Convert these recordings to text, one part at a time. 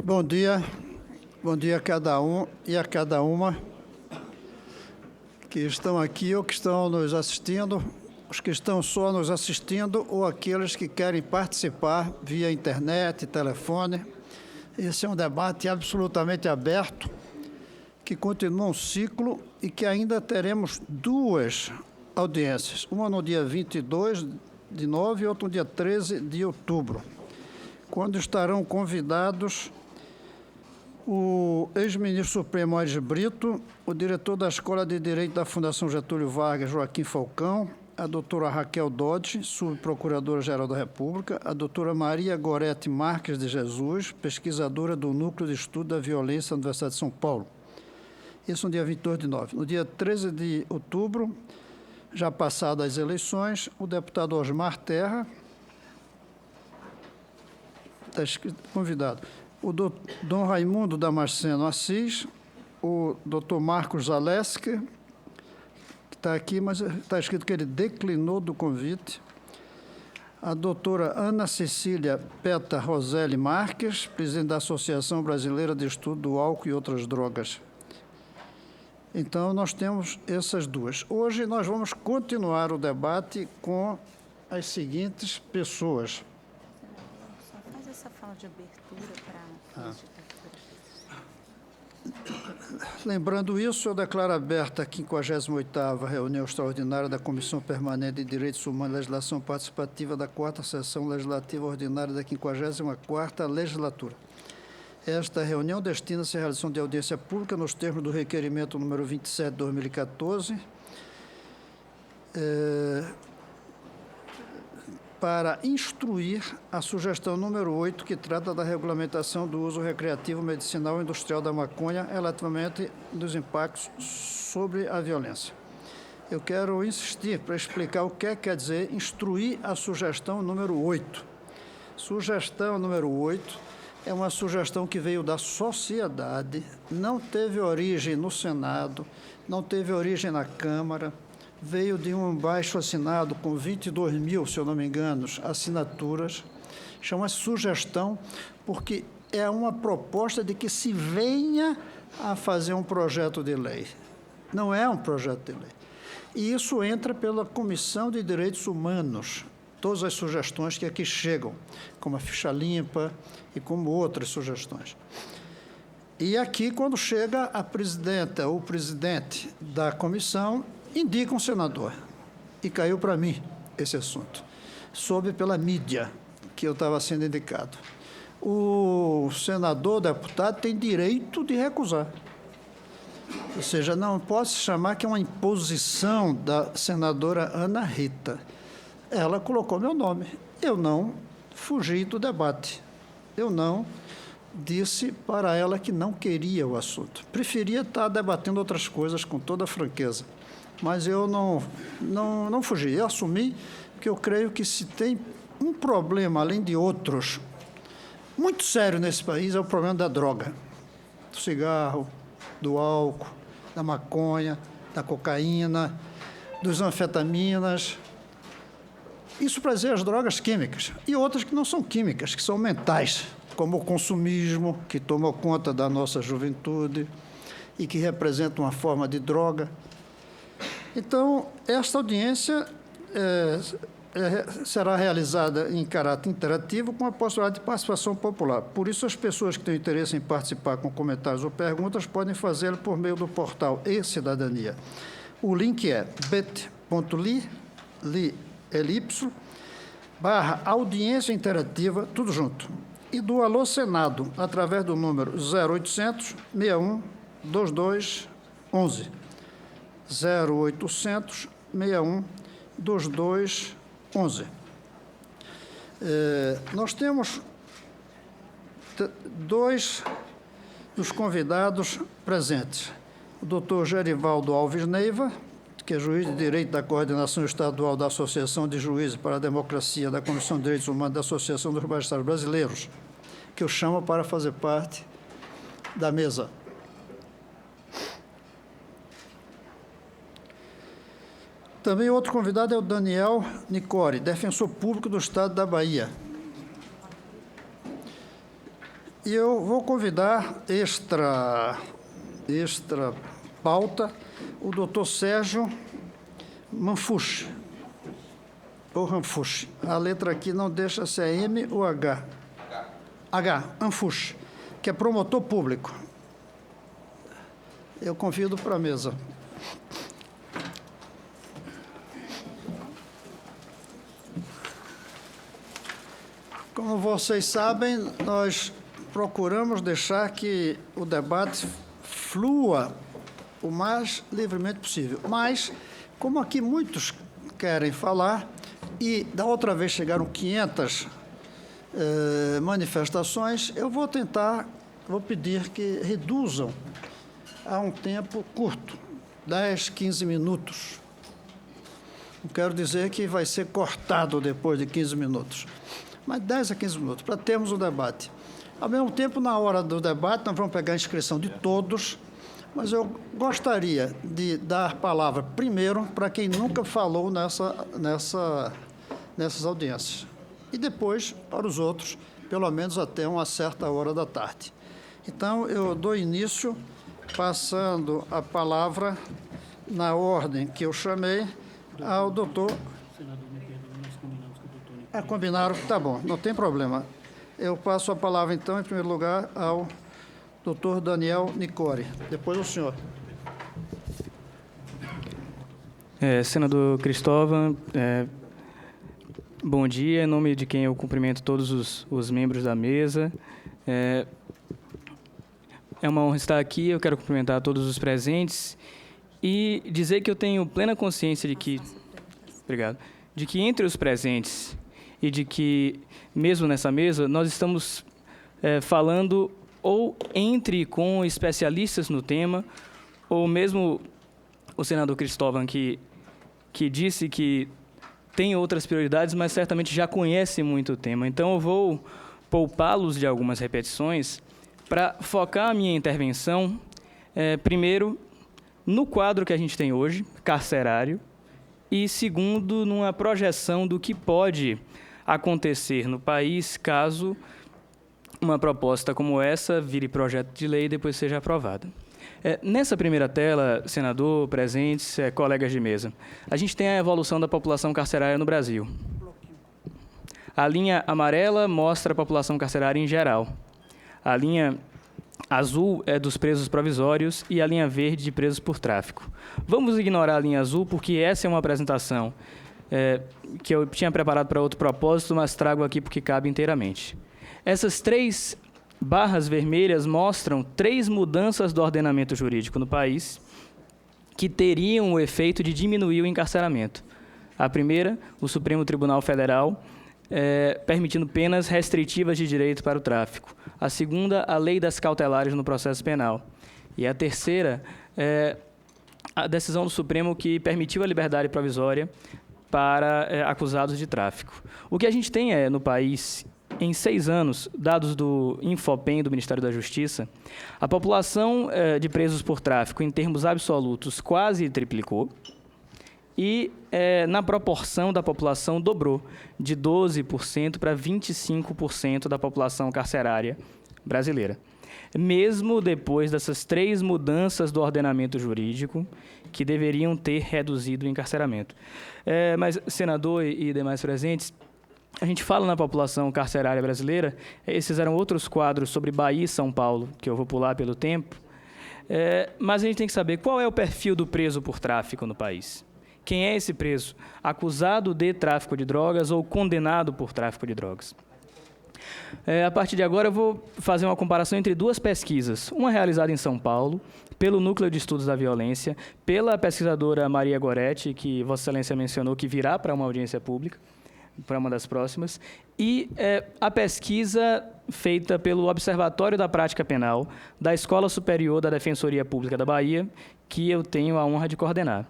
Bom dia a cada um e a cada uma que estão aqui ou que estão nos assistindo, os que estão só nos assistindo ou aqueles que querem participar via internet, telefone. Esse é um debate absolutamente aberto, que continua um ciclo e que ainda teremos duas audiências, uma no dia 22 de novembro e outra no dia 13 de outubro, quando estarão convidados o ex-ministro Supremo Aires Brito, o diretor da Escola de Direito da Fundação Getúlio Vargas, Joaquim Falcão, a doutora Raquel Dodge, subprocuradora-geral da República, a doutora Maria Gorete Marques de Jesus, pesquisadora do Núcleo de Estudo da Violência da Universidade de São Paulo. Isso no dia 22 de novembro. No dia 13 de outubro, já passadas as eleições, o deputado Osmar Terra, está convidado, o Dom Raimundo Damasceno Assis, o doutor Marcos Zaleski, que está aqui, mas está escrito que ele declinou do convite, a doutora Ana Cecília Peta Roselli Marques, presidente da Associação Brasileira de Estudo do Álcool e Outras Drogas. Então, nós temos essas duas. Hoje, nós vamos continuar o debate com as seguintes pessoas. Só faz essa fala de abertura para... Lembrando isso, eu declaro aberta a 58ª reunião extraordinária da Comissão Permanente de Direitos Humanos e Legislação Participativa da 4ª Sessão Legislativa Ordinária da 54ª Legislatura. Esta reunião destina-se à realização de audiência pública nos termos do requerimento número 27 de 2014, para instruir a sugestão número 8, que trata da regulamentação do uso recreativo, medicinal e industrial da maconha, relativamente dos impactos sobre a violência. Eu quero insistir para explicar o que quer dizer instruir a sugestão número 8. Sugestão número 8 é uma sugestão que veio da sociedade, não teve origem no Senado, não teve origem na Câmara, veio de um abaixo-assinado com 22 mil, se eu não me engano, assinaturas. Chama-se sugestão porque é uma proposta de que se venha a fazer um projeto de lei. Não é um projeto de lei. E isso entra pela Comissão de Direitos Humanos, todas as sugestões que aqui chegam, como a ficha limpa e como outras sugestões. E aqui, quando chega a presidenta ou o presidente da comissão, indica um senador. E caiu para mim esse assunto. Soube pela mídia que eu estava sendo indicado. O senador, o deputado, tem direito de recusar. Ou seja, não pode se chamar que é uma imposição da senadora Ana Rita. Ela colocou meu nome. Eu não fugi do debate. Eu não disse para ela que não queria o assunto. Preferia estar debatendo outras coisas com toda a franqueza. Mas eu não fugi. Eu assumi que eu creio que se tem um problema, além de outros, muito sério nesse país, é o problema da droga. Do cigarro, do álcool, da maconha, da cocaína, dos anfetaminas. Isso para dizer as drogas químicas. E outras que não são químicas, que são mentais, como o consumismo, que tomou conta da nossa juventude e que representa uma forma de droga. Então, esta audiência será realizada em caráter interativo com a possibilidade de participação popular. Por isso, as pessoas que têm interesse em participar com comentários ou perguntas podem fazê-lo por meio do portal e-Cidadania. O link é bit.ly/audiência interativa, tudo junto. E do Alô Senado, através do número 0800 61 22 11. 0800 61 22 11. Nós temos dois dos convidados presentes. O doutor Gerivaldo Alves Neiva, que é juiz de Direito da Coordenação Estadual da Associação de Juízes para a Democracia, da Comissão de Direitos Humanos da Associação dos Magistrados Brasileiros, que eu chamo para fazer parte da mesa. Também outro convidado é o Daniel Nicore, defensor público do Estado da Bahia. E eu vou convidar extra pauta o doutor Sérgio Manfucci, ou Ranfucci. A letra aqui não deixa se é M ou H. H, Manfucci, que é promotor público. Eu convido para a mesa. Como vocês sabem, nós procuramos deixar que o debate flua o mais livremente possível. Mas, como aqui muitos querem falar, e da outra vez chegaram 500 manifestações, eu vou pedir que reduzam a um tempo curto, 10, 15 minutos. Não quero dizer que vai ser cortado depois de 15 minutos, mas 10 a 15 minutos, para termos o debate. Ao mesmo tempo, na hora do debate, nós vamos pegar a inscrição de todos, mas eu gostaria de dar palavra primeiro para quem nunca falou nessas audiências, e depois para os outros, pelo menos até uma certa hora da tarde. Então, eu dou início passando a palavra na ordem que eu chamei ao doutor... combinaram, tá bom, não tem problema. Eu passo a palavra, então, em primeiro lugar, ao doutor Daniel Nicore. Depois o senhor. Senador Cristóvão, bom dia. Em nome de quem eu cumprimento todos os membros da mesa. É uma honra estar aqui. Eu quero cumprimentar todos os presentes e dizer que eu tenho plena consciência de que... Obrigado. De que entre os presentes e de que, mesmo nessa mesa, nós estamos falando ou entre com especialistas no tema, ou mesmo o senador Cristóvão, que disse que tem outras prioridades, mas certamente já conhece muito o tema. Então, eu vou poupá-los de algumas repetições para focar a minha intervenção, primeiro, no quadro que a gente tem hoje, carcerário, e, segundo, numa projeção do que pode acontecer no país caso uma proposta como essa vire projeto de lei e depois seja aprovada. Nessa primeira tela, senador, presentes, colegas de mesa, a gente tem a evolução da população carcerária no Brasil. A linha amarela mostra a população carcerária em geral. A linha azul é dos presos provisórios e a linha verde de presos por tráfico. Vamos ignorar a linha azul porque essa é uma apresentação que eu tinha preparado para outro propósito, mas trago aqui porque cabe inteiramente. Essas 3 barras vermelhas mostram 3 mudanças do ordenamento jurídico no país que teriam o efeito de diminuir o encarceramento. A primeira, o Supremo Tribunal Federal, permitindo penas restritivas de direito para o tráfico. A segunda, a Lei das Cautelares no processo penal. E a terceira, a decisão do Supremo que permitiu a liberdade provisória para acusados de tráfico. O que a gente tem no país, em 6 anos, dados do Infopem, do Ministério da Justiça, a população de presos por tráfico, em termos absolutos, quase triplicou, e na proporção da população dobrou, de 12% para 25% da população carcerária brasileira. Mesmo depois dessas 3 mudanças do ordenamento jurídico que deveriam ter reduzido o encarceramento. Mas, senador e demais presentes, a gente fala na população carcerária brasileira, esses eram outros quadros sobre Bahia e São Paulo, que eu vou pular pelo tempo, mas a gente tem que saber qual é o perfil do preso por tráfico no país. Quem é esse preso? Acusado de tráfico de drogas ou condenado por tráfico de drogas? A partir de agora, eu vou fazer uma comparação entre 2 pesquisas. Uma realizada em São Paulo, pelo Núcleo de Estudos da Violência, pela pesquisadora Maria Goretti, que Vossa Excelência mencionou que virá para uma audiência pública, para uma das próximas, e a pesquisa feita pelo Observatório da Prática Penal da Escola Superior da Defensoria Pública da Bahia, que eu tenho a honra de coordenar.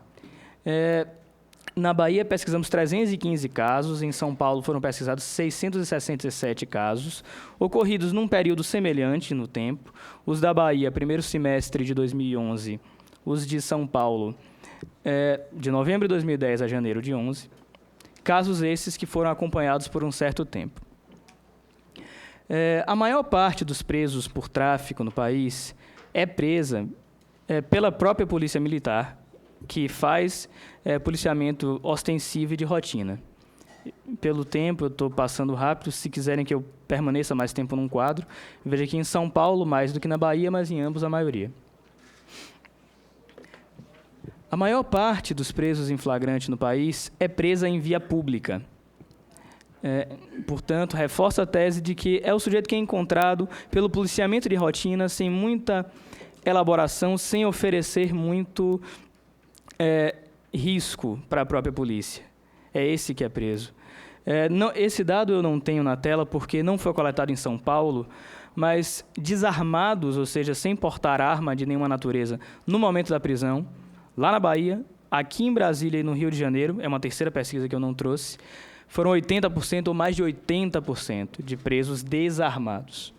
Na Bahia, pesquisamos 315 casos, em São Paulo foram pesquisados 667 casos, ocorridos num período semelhante no tempo. Os da Bahia, primeiro semestre de 2011, os de São Paulo, de novembro de 2010 a janeiro de 11. Casos esses que foram acompanhados por um certo tempo. A maior parte dos presos por tráfico no país é presa pela própria Polícia Militar, que faz policiamento ostensivo e de rotina. Pelo tempo, eu estou passando rápido. Se quiserem que eu permaneça mais tempo num quadro, veja que em São Paulo, mais do que na Bahia, mas em ambos a maioria. A maior parte dos presos em flagrante no país é presa em via pública. Portanto, reforça a tese de que é o sujeito que é encontrado pelo policiamento de rotina, sem muita elaboração, sem oferecer muito risco para a própria polícia. É esse que é preso. Esse dado eu não tenho na tela porque não foi coletado em São Paulo, mas desarmados, ou seja, sem portar arma de nenhuma natureza, no momento da prisão, lá na Bahia, aqui em Brasília e no Rio de Janeiro, é uma terceira pesquisa que eu não trouxe, foram 80% ou mais de 80% de presos desarmados.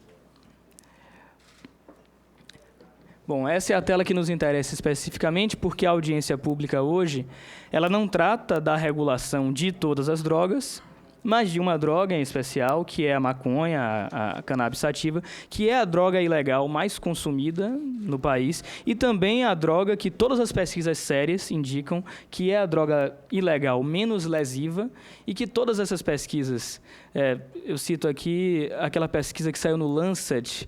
Bom, essa é a tela que nos interessa especificamente porque a audiência pública hoje, ela não trata da regulação de todas as drogas, mas de uma droga em especial, que é a maconha, a cannabis sativa, que é a droga ilegal mais consumida no país e também a droga que todas as pesquisas sérias indicam que é a droga ilegal menos lesiva e que todas essas pesquisas, eu cito aqui aquela pesquisa que saiu no Lancet,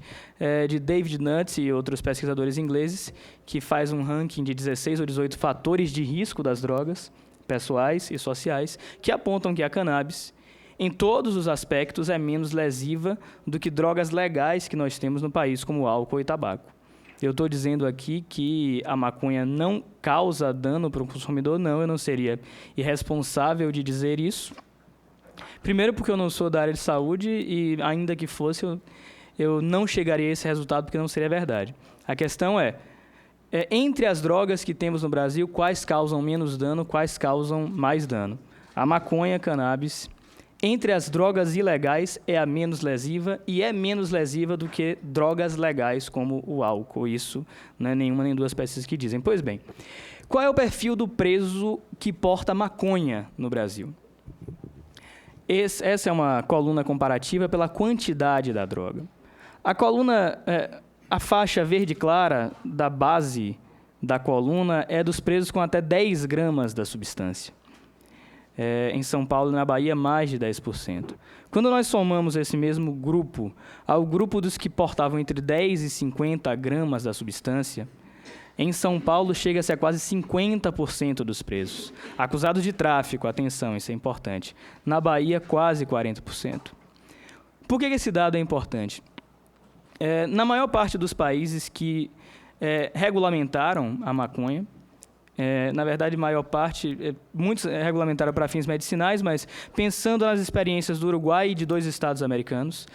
de David Nutt e outros pesquisadores ingleses, que faz um ranking de 16 ou 18 fatores de risco das drogas pessoais e sociais, que apontam que a cannabis, em todos os aspectos, é menos lesiva do que drogas legais que nós temos no país, como álcool e tabaco. Eu estou dizendo aqui que a maconha não causa dano para o consumidor, não, eu não seria irresponsável de dizer isso. Primeiro porque eu não sou da área de saúde e, ainda que fosse, eu não chegaria a esse resultado porque não seria verdade. A questão entre as drogas que temos no Brasil, quais causam menos dano, quais causam mais dano? A maconha, cannabis. Entre as drogas ilegais, é a menos lesiva e é menos lesiva do que drogas legais, como o álcool. Isso não é nenhuma nem duas pesquisas que dizem. Pois bem, qual é o perfil do preso que porta maconha no Brasil? Essa é uma coluna comparativa pela quantidade da droga. A coluna, a faixa verde clara da base da coluna é dos presos com até 10 gramas da substância. Em São Paulo e na Bahia, mais de 10%. Quando nós somamos esse mesmo grupo ao grupo dos que portavam entre 10 e 50 gramas da substância, em São Paulo chega-se a quase 50% dos presos. Acusados de tráfico, atenção, isso é importante. Na Bahia, quase 40%. Por que esse dado é importante? Na maior parte dos países que regulamentaram a maconha, na verdade, maior parte, muitos regulamentaram para fins medicinais, mas pensando nas experiências do Uruguai e de 2 estados americanos,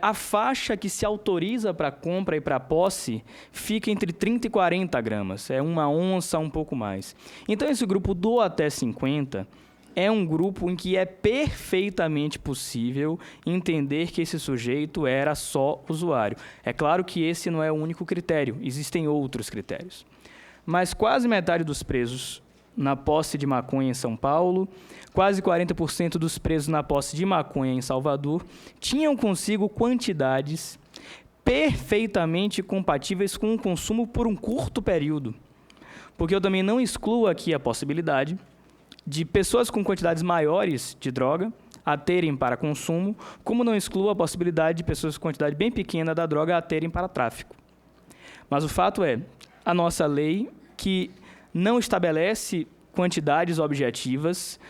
a faixa que se autoriza para compra e para posse fica entre 30 e 40 gramas, é 1 onça, um pouco mais. Então, esse grupo do até 50 é um grupo em que é perfeitamente possível entender que esse sujeito era só usuário. É claro que esse não é o único critério, existem outros critérios. Mas quase metade dos presos na posse de maconha em São Paulo, quase 40% dos presos na posse de maconha em Salvador, tinham consigo quantidades perfeitamente compatíveis com o consumo por um curto período. Porque eu também não excluo aqui a possibilidade de pessoas com quantidades maiores de droga a terem para consumo, como não excluo a possibilidade de pessoas com quantidade bem pequena da droga a terem para tráfico. Mas o fato é, a nossa lei, que não estabelece quantidades objetivas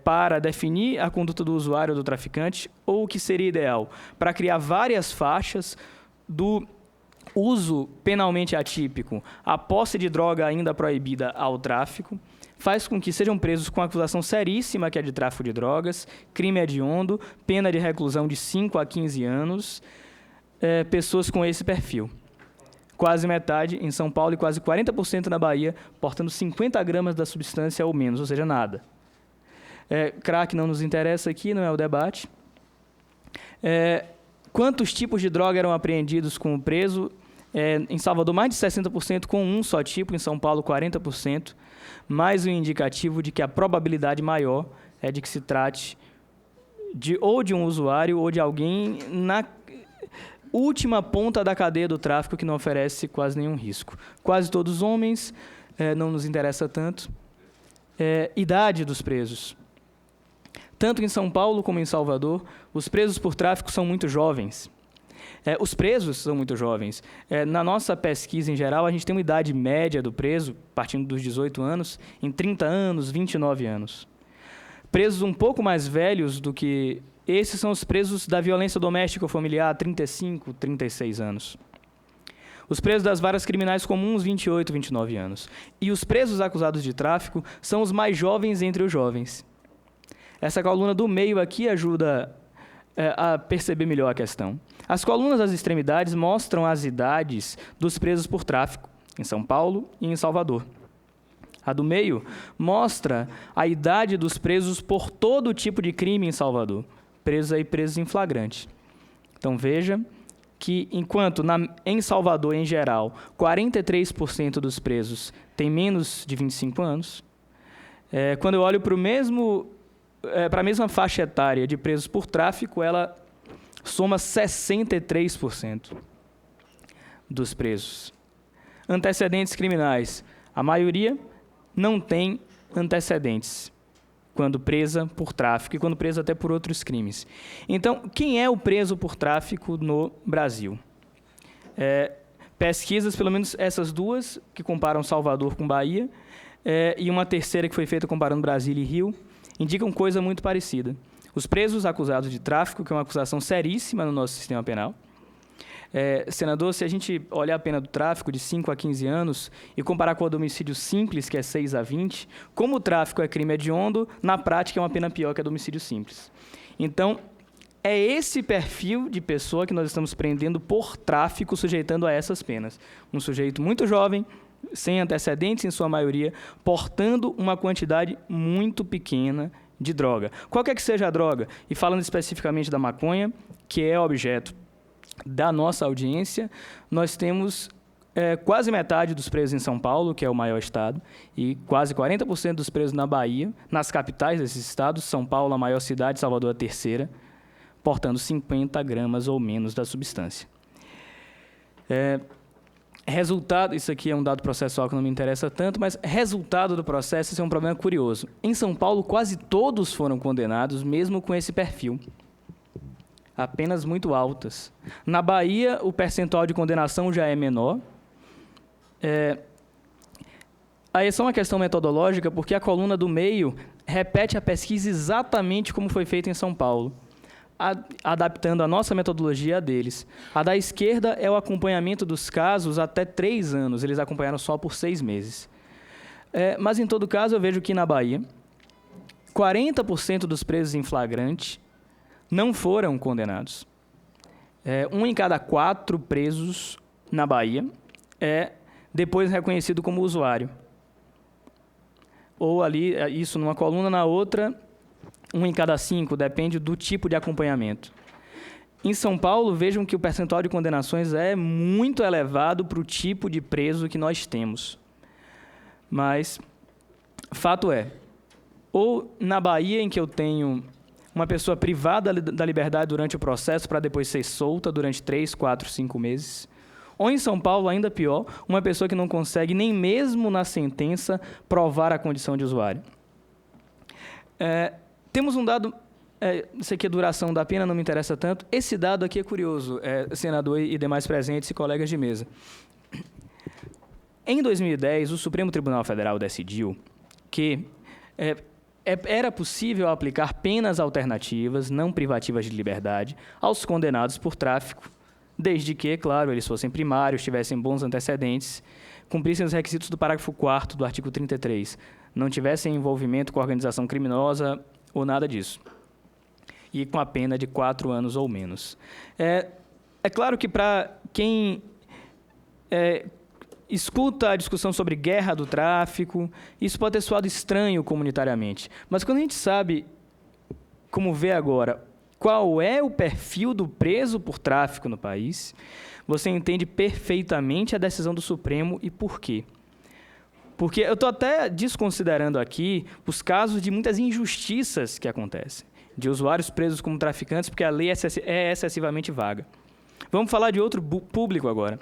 para definir a conduta do usuário ou do traficante, ou o que seria ideal, para criar várias faixas do uso penalmente atípico, a posse de droga ainda proibida ao tráfico, faz com que sejam presos com acusação seríssima, que é de tráfico de drogas, crime hediondo, pena de reclusão de 5 a 15 anos, pessoas com esse perfil. Quase metade em São Paulo e quase 40% na Bahia, portando 50 gramas da substância ou menos, ou seja, nada. Crack não nos interessa aqui, não é o debate. Quantos tipos de droga eram apreendidos com o preso? Em Salvador, mais de 60% com um só tipo, em São Paulo, 40%, mais um indicativo de que a probabilidade maior é de que se trate ou de um usuário ou de alguém na última ponta da cadeia do tráfico que não oferece quase nenhum risco. Quase todos homens, não nos interessa tanto. Idade dos presos. Tanto em São Paulo como em Salvador, os presos por tráfico são muito jovens. Os presos são muito jovens. Na nossa pesquisa, em geral, a gente tem uma idade média do preso, partindo dos 18 anos, em 30 anos, 29 anos. Presos um pouco mais velhos do que esses são os presos da violência doméstica ou familiar, 35, 36 anos. Os presos das varas criminais comuns, 28, 29 anos. E os presos acusados de tráfico são os mais jovens entre os jovens. Essa coluna do meio aqui ajuda a perceber melhor a questão. As colunas das extremidades mostram as idades dos presos por tráfico, em São Paulo e em Salvador. A do meio mostra a idade dos presos por todo tipo de crime em Salvador, presos em flagrante. Então, veja que, enquanto em Salvador, em geral, 43% dos presos têm menos de 25 anos, quando eu olho para a mesma faixa etária de presos por tráfico, ela soma 63% dos presos. Antecedentes criminais. A maioria não tem antecedentes quando presa por tráfico e quando presa até por outros crimes. Então, quem é o preso por tráfico no Brasil? Pesquisas, pelo menos essas duas, que comparam Salvador com Bahia, e uma terceira que foi feita comparando Brasília e Rio, indicam coisa muito parecida. Os presos acusados de tráfico, que é uma acusação seríssima no nosso sistema penal. Senador, se a gente olhar a pena do tráfico de 5 a 15 anos e comparar com o do homicídio simples, que é 6 a 20, como o tráfico é crime hediondo, na prática é uma pena pior que a do homicídio simples. Então, é esse perfil de pessoa que nós estamos prendendo por tráfico, sujeitando a essas penas. Um sujeito muito jovem, sem antecedentes em sua maioria, portando uma quantidade muito pequena de droga. Qualquer que seja a droga, e falando especificamente da maconha, que é objeto da nossa audiência, nós temos quase metade dos presos em São Paulo, que é o maior estado, e quase 40% dos presos na Bahia, nas capitais desses estados, São Paulo a maior cidade, Salvador a terceira, portando 50 gramas ou menos da substância. Resultado, isso aqui é um dado processual que não me interessa tanto, mas resultado do processo, isso é um problema curioso. Em São Paulo, quase todos foram condenados, mesmo com esse perfil. Apenas muito altas. Na Bahia, o percentual de condenação já é menor. Aí é só uma questão metodológica, porque a coluna do meio repete a pesquisa exatamente como foi feita em São Paulo, adaptando a nossa metodologia a deles. A da esquerda é o acompanhamento dos casos até 3 anos, eles acompanharam só por 6 meses. Mas, em todo caso, eu vejo que na Bahia, 40% dos presos em flagrante não foram condenados. 1 em cada 4 presos na Bahia é depois reconhecido como usuário. Ou ali, isso numa coluna, na outra, 1 em cada 5, depende do tipo de acompanhamento. Em São Paulo, vejam que o percentual de condenações é muito elevado para o tipo de preso que nós temos. Mas, fato é, ou na Bahia, em que eu tenho uma pessoa privada da liberdade durante o processo para depois ser solta durante 3, 4, 5 meses, ou em São Paulo, ainda pior, uma pessoa que não consegue nem mesmo na sentença provar a condição de usuário. Temos um dado, isso aqui é duração da pena, não me interessa tanto. Esse dado aqui é curioso, senador e demais presentes e colegas de mesa. Em 2010, o Supremo Tribunal Federal decidiu que era possível aplicar penas alternativas, não privativas de liberdade, aos condenados por tráfico, desde que, claro, eles fossem primários, tivessem bons antecedentes, cumprissem os requisitos do parágrafo 4º do artigo 33, não tivessem envolvimento com organização criminosa ou nada disso, e com a pena de 4 anos ou menos. É claro que para quem escuta a discussão sobre guerra do tráfico, isso pode ter soado estranho comunitariamente. Mas quando a gente sabe, como vê agora, qual é o perfil do preso por tráfico no país, você entende perfeitamente a decisão do Supremo e por quê. Porque eu estou até desconsiderando aqui os casos de muitas injustiças que acontecem. de usuários presos como traficantes, porque a lei é excessivamente vaga. Vamos falar de outro público agora.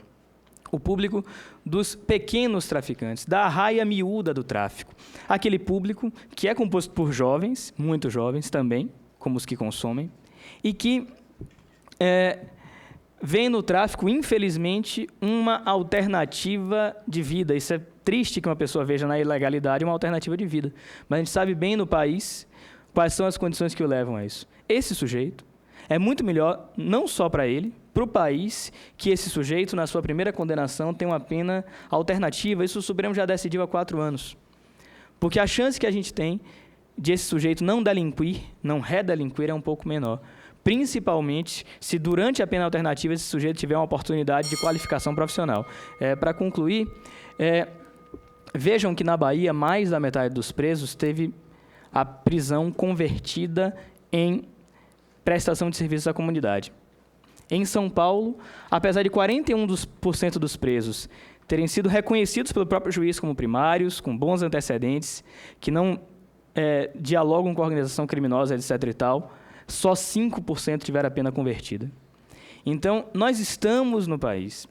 O público dos pequenos traficantes, da raia miúda do tráfico. Aquele público que é composto por jovens, muito jovens também, como os que consomem, e que vê no tráfico, infelizmente, uma alternativa de vida. Isso é triste que uma pessoa veja na ilegalidade uma alternativa de vida. Mas a gente sabe bem no país quais são as condições que o levam a isso. Esse sujeito é muito melhor, não só para ele, para o país, que esse sujeito, na sua primeira condenação, tenha uma pena alternativa. Isso o Supremo já decidiu há 4 anos. Porque a chance que a gente tem de esse sujeito não delinquir, não redelinquir, é um pouco menor. Principalmente se durante a pena alternativa esse sujeito tiver uma oportunidade de qualificação profissional. Para concluir, vejam que na Bahia, mais da metade dos presos teve a prisão convertida em prestação de serviços à comunidade. Em São Paulo, apesar de 41% dos presos terem sido reconhecidos pelo próprio juiz como primários, com bons antecedentes, que não dialogam com a organização criminosa, etc. e tal, só 5% tiveram a pena convertida. Então, nós estamos no país,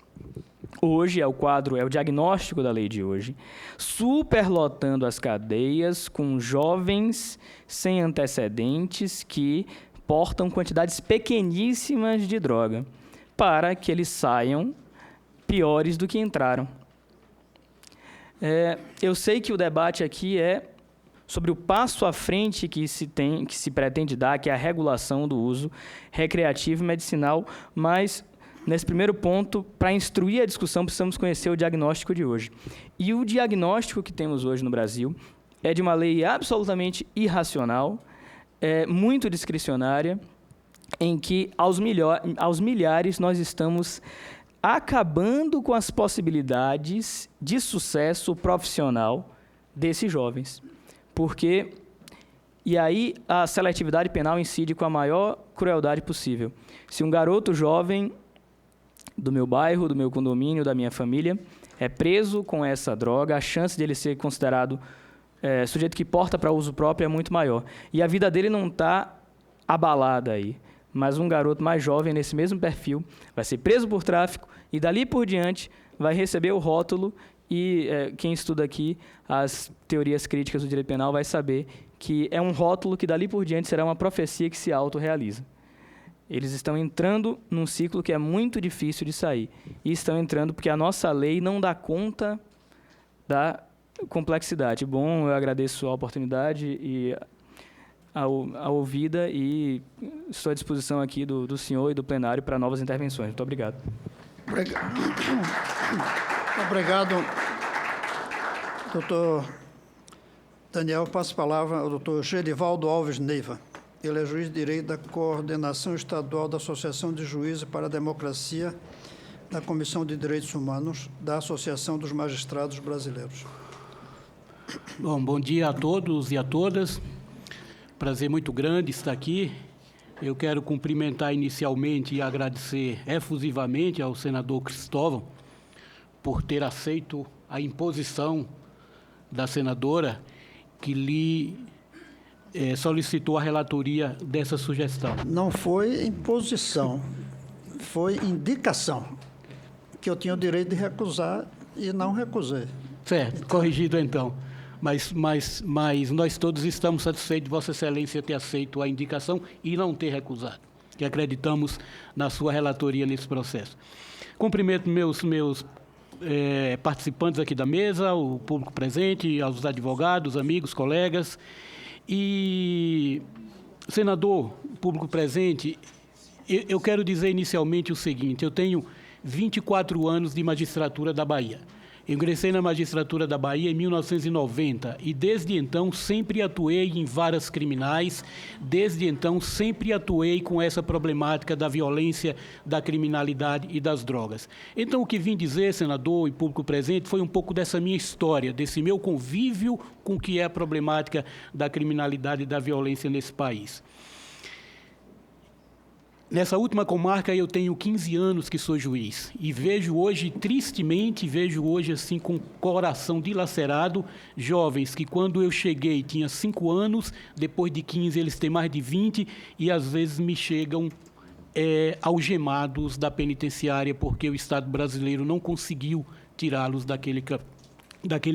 hoje é o diagnóstico da lei de hoje, superlotando as cadeias com jovens sem antecedentes que portam quantidades pequeníssimas de droga, para que eles saiam piores do que entraram. Eu sei que o debate aqui é sobre o passo à frente que se pretende dar, que é a regulação do uso recreativo e medicinal, mas, nesse primeiro ponto, para instruir a discussão, precisamos conhecer o diagnóstico de hoje. E o diagnóstico que temos hoje no Brasil é de uma lei absolutamente irracional, muito discricionária, em que, aos milhares, nós estamos acabando com as possibilidades de sucesso profissional desses jovens. Porque, e aí, a seletividade penal incide com a maior crueldade possível. Se um garoto jovem do meu bairro, do meu condomínio, da minha família, é preso com essa droga, a chance de ele ser considerado sujeito que porta para uso próprio é muito maior. E a vida dele não está abalada aí. Mas um garoto mais jovem, nesse mesmo perfil, vai ser preso por tráfico e, dali por diante, vai receber o rótulo e quem estuda aqui as teorias críticas do direito penal vai saber que é um rótulo que, dali por diante, será uma profecia que se autorrealiza. Eles estão entrando num ciclo que é muito difícil de sair. E estão entrando porque a nossa lei não dá conta da complexidade. Bom, eu agradeço a oportunidade e a ouvida e estou à disposição aqui do senhor e do plenário para novas intervenções. Muito obrigado. Obrigado, doutor Daniel. Passo a palavra ao doutor Gerivaldo Alves Neiva. Ele é juiz de direito da Coordenação Estadual da Associação de Juízes para a Democracia, da Comissão de Direitos Humanos, da Associação dos Magistrados Brasileiros. Bom dia a todos e a todas. Prazer muito grande estar aqui. Eu quero cumprimentar inicialmente e agradecer efusivamente ao senador Cristóvão por ter aceito a imposição da senadora que lhe solicitou a relatoria dessa sugestão. Não foi imposição, foi indicação, que eu tinha o direito de recusar e não recusei. Certo, corrigido então. Mas nós todos estamos satisfeitos de Vossa Excelência ter aceito a indicação e não ter recusado, que acreditamos na sua relatoria nesse processo. Cumprimento meus participantes aqui da mesa, o público presente, aos advogados, amigos, colegas. E, senador, público presente, eu quero dizer inicialmente o seguinte: eu tenho 24 anos de magistratura da Bahia. Eu ingressei na magistratura da Bahia em 1990 e, desde então, sempre atuei em varas criminais, desde então, sempre atuei com essa problemática da violência, da criminalidade e das drogas. Então, o que vim dizer, senador e público presente, foi um pouco dessa minha história, desse meu convívio com o que é a problemática da criminalidade e da violência nesse país. Nessa última comarca, eu tenho 15 anos que sou juiz e vejo hoje, tristemente, assim, com o coração dilacerado, jovens que, quando eu cheguei, tinham 5 anos, depois de 15, eles têm mais de 20 e, às vezes, me chegam algemados da penitenciária porque o Estado brasileiro não conseguiu tirá-los daquele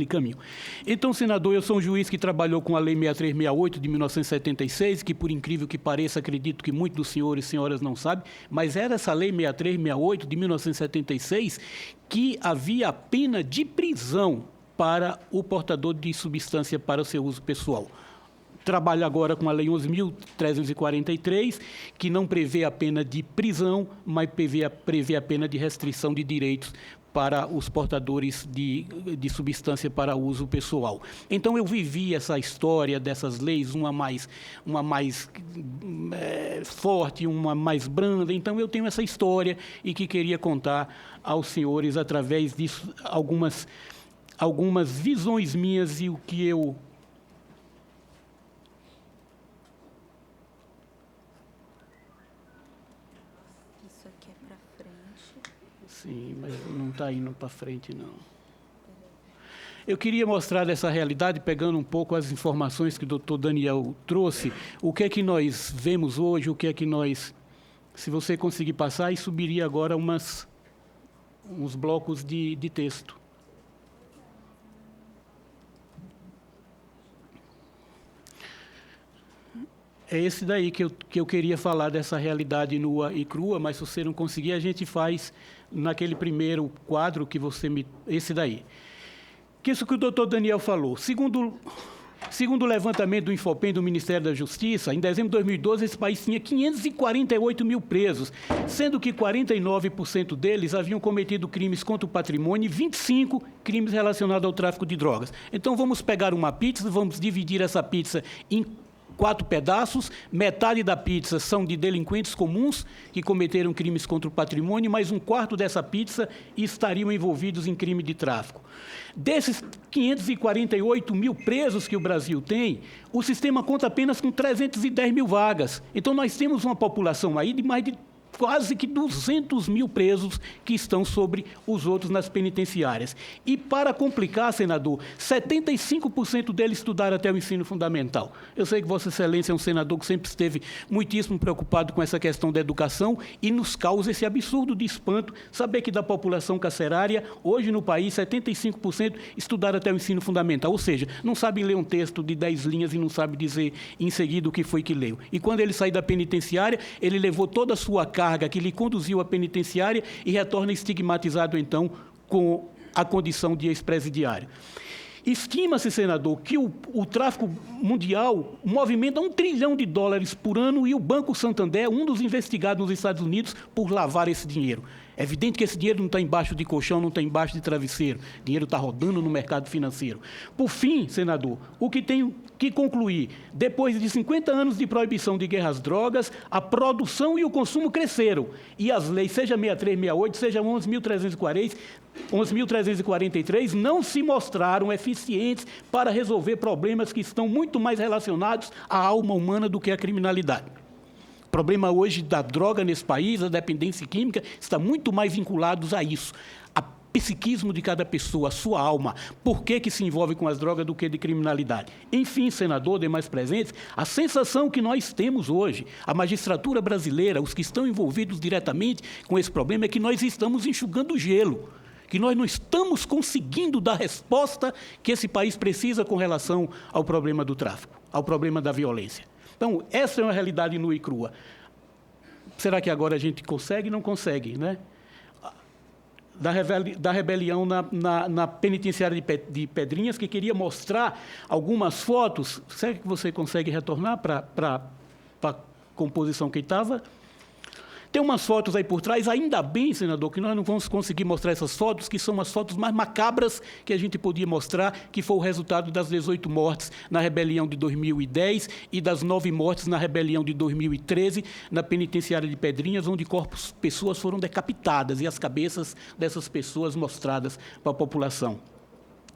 caminho. Então, senador, eu sou um juiz que trabalhou com a Lei 6368 de 1976, que, por incrível que pareça, acredito que muitos dos senhores e senhoras não sabem, mas era essa Lei 6368 de 1976 que havia a pena de prisão para o portador de substância para o seu uso pessoal. Trabalho agora com a Lei 11.343, que não prevê a pena de prisão, mas prevê a pena de restrição de direitos para os portadores de substância para uso pessoal. Então, eu vivi essa história dessas leis, uma mais forte, uma mais branda. Então, eu tenho essa história e que queria contar aos senhores, através disso, algumas visões minhas e o que eu... Isso aqui é para frente. Sim, mas não está indo para frente, não. Eu queria mostrar dessa realidade, pegando um pouco as informações que o doutor Daniel trouxe, o que é que nós vemos hoje, o que é que nós... Se você conseguir passar, e subiria agora uns blocos de texto. É esse daí que eu queria falar, dessa realidade nua e crua, mas se você não conseguir, a gente faz naquele primeiro quadro que você me... Esse daí. Que isso que o doutor Daniel falou. Segundo o levantamento do Infopem do Ministério da Justiça, em dezembro de 2012, esse país tinha 548 mil presos, sendo que 49% deles haviam cometido crimes contra o patrimônio e 25 crimes relacionados ao tráfico de drogas. Então, vamos pegar uma pizza, vamos dividir essa pizza em 4 pedaços, metade da pizza são de delinquentes comuns que cometeram crimes contra o patrimônio, mas 1/4 dessa pizza estariam envolvidos em crime de tráfico. Desses 548 mil presos que o Brasil tem, o sistema conta apenas com 310 mil vagas. Então, nós temos uma população aí de mais de quase que 200 mil presos que estão sobre os outros nas penitenciárias. E, para complicar, senador, 75% deles estudaram até o ensino fundamental. Eu sei que Vossa Excelência é um senador que sempre esteve muitíssimo preocupado com essa questão da educação e nos causa esse absurdo de espanto saber que da população carcerária, hoje no país, 75% estudaram até o ensino fundamental, ou seja, não sabe ler um texto de 10 linhas e não sabe dizer em seguida o que foi que leu. E quando ele sai da penitenciária, ele levou toda a sua carga que lhe conduziu à penitenciária e retorna estigmatizado, então, com a condição de ex-presidiário. Estima-se, senador, que o tráfico mundial movimenta $1 trilhão por ano e o Banco Santander é um dos investigados nos Estados Unidos por lavar esse dinheiro. É evidente que esse dinheiro não está embaixo de colchão, não está embaixo de travesseiro. O dinheiro está rodando no mercado financeiro. Por fim, senador, o que tenho que concluir, depois de 50 anos de proibição de guerra às drogas, a produção e o consumo cresceram. E as leis, seja 6368, seja 11.343, não se mostraram eficientes para resolver problemas que estão muito mais relacionados à alma humana do que à criminalidade. O problema hoje da droga nesse país, a dependência química, está muito mais vinculados a isso. A psiquismo de cada pessoa, a sua alma, por que se envolve com as drogas do que de criminalidade. Enfim, senador, demais presentes, a sensação que nós temos hoje, a magistratura brasileira, os que estão envolvidos diretamente com esse problema, é que nós estamos enxugando gelo, que nós não estamos conseguindo dar resposta que esse país precisa com relação ao problema do tráfico, ao problema da violência. Então, essa é uma realidade nua e crua. Será que agora a gente consegue? Não consegue, né? Da rebelião na penitenciária de Pedrinhas, que queria mostrar algumas fotos. Será que você consegue retornar para a composição que estava? Tem umas fotos aí por trás, ainda bem, senador, que nós não vamos conseguir mostrar essas fotos, que são as fotos mais macabras que a gente podia mostrar, que foi o resultado das 18 mortes na rebelião de 2010 e das 9 mortes na rebelião de 2013, na penitenciária de Pedrinhas, onde pessoas foram decapitadas e as cabeças dessas pessoas mostradas para a população.